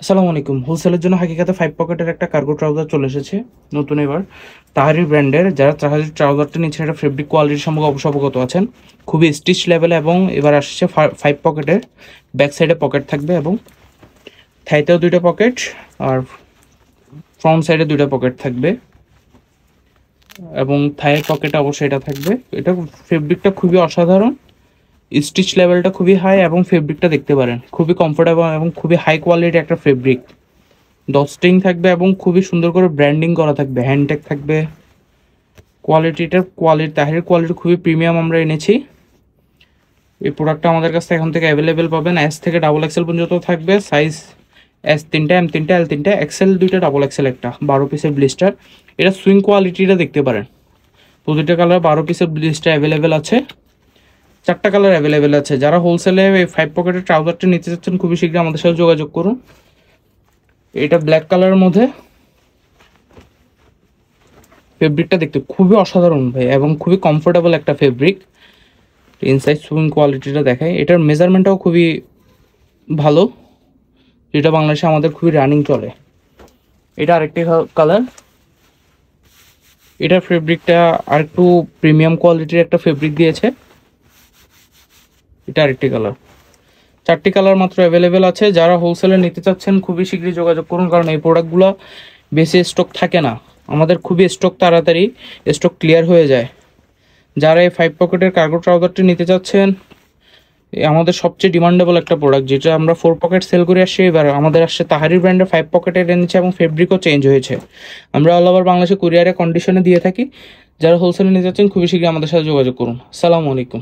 আসসালামু আলাইকুম। হোলসেলের জন্য হাকিকাতে 5 পকেটের একটা কার্গো ট্রাউজার চলে এসেছে নতুন এবার। তাহারি ব্র্যান্ডের। যারা তাহারি ট্রাউজারটা নিচ্ছেন, এটা ফেব্রিক কোয়ালিটির সম্পর্কে অবশ্য অবগত আছেন। খুবই স্টিচ লেভেলে এবং এবার আসছে 5 পকেটের। ব্যাক সাইডে পকেট থাকবে এবং থাইতেও 2টা পকেট আর ফ্রন্ট সাইডে 2টা পকেট থাকবে এবং থাইয়ের পকেটে অবশ্যই এটা থাকবে। এটা ফেব্রিকটা খুবই অসাধারণ, স্টিচ লেভেলটা খুবই হাই এবং ফেব্রিকটা দেখতে পারেন খুবই কমফোর্টেবল এবং খুবই হাই কোয়ালিটির একটা ফেব্রিক। ডস্টিং থাকবে এবং খুবই সুন্দর করে ব্র্যান্ডিং করা থাকবে, হ্যান্ডটেক থাকবে। তাহিরের কোয়ালিটি খুবই প্রিমিয়াম আমরা এনেছি। এই প্রোডাক্টটা আমাদের কাছে এখন থেকে অ্যাভেলেবেল পাবেন। এস থেকে ডাবল এক্সেল পর্যন্ত থাকবে। সাইজ এস 3টা, এম 3টা, এল 3টা, এক্সেল 2টা, ডাবল এক্সেল একটা। 12 পিসের ব্লিস্টার। এটা সুইং কোয়ালিটিটা দেখতে পারেন। প্রতিটা কালার 12 পিসের ব্লিস্টার অ্যাভেলেবেল আছে। 4টা কালার অ্যাভেলেবেল আছে। যারা হোলসেলে এই 5 পকেটের ট্রাউজারটা নিতে চাচ্ছেন, খুবই শীঘ্রই আমাদের সাথে যোগাযোগ করুন। এটা ব্ল্যাক কালারের মধ্যে। ফেব্রিকটা দেখতে খুবই অসাধারণ ভাই এবং খুবই কমফোর্টেবল একটা ফেব্রিক। ইনসাইড সুইং কোয়ালিটিটা দেখায়। এটার মেজারমেন্টটাও খুবই ভালো, যেটা বাংলাদেশে আমাদের খুবই রানিং চলে। এটা আরেকটি কালার। এটার ফেব্রিকটা আরেকটু প্রিমিয়াম কোয়ালিটির একটা ফেব্রিক দিয়েছে। এটা আরেকটি কালার। 4টি কালার মাত্র অ্যাভেলেবেল আছে। যারা হোলসেলে নিতে চাচ্ছেন খুবই শীঘ্রই যোগাযোগ করুন, কারণ এই প্রোডাক্টগুলো বেশি স্টক থাকে না। আমাদের খুবই স্টক তাড়াতাড়ি স্টক ক্লিয়ার হয়ে যায়। যারা এই 5 পকেটের কার্গো ট্রাউজারটি নিতে চাচ্ছেন, আমাদের সবচেয়ে ডিমান্ডেবল একটা প্রোডাক্ট, যেটা আমরা 4 পকেট সেল করে আসছি। এবার আমাদের আসছে তাহারি ব্র্যান্ডের 5 পকেটের এনেছে এবং ফেব্রিকও চেঞ্জ হয়েছে। আমরা অল ওভার বাংলাদেশে কুরিয়ারে কন্ডিশনে দিয়ে থাকি। যারা হোলসেলে নিতে চাচ্ছেন খুবই শীঘ্রই আমাদের সাথে যোগাযোগ করুন। আসসালামু আলাইকুম।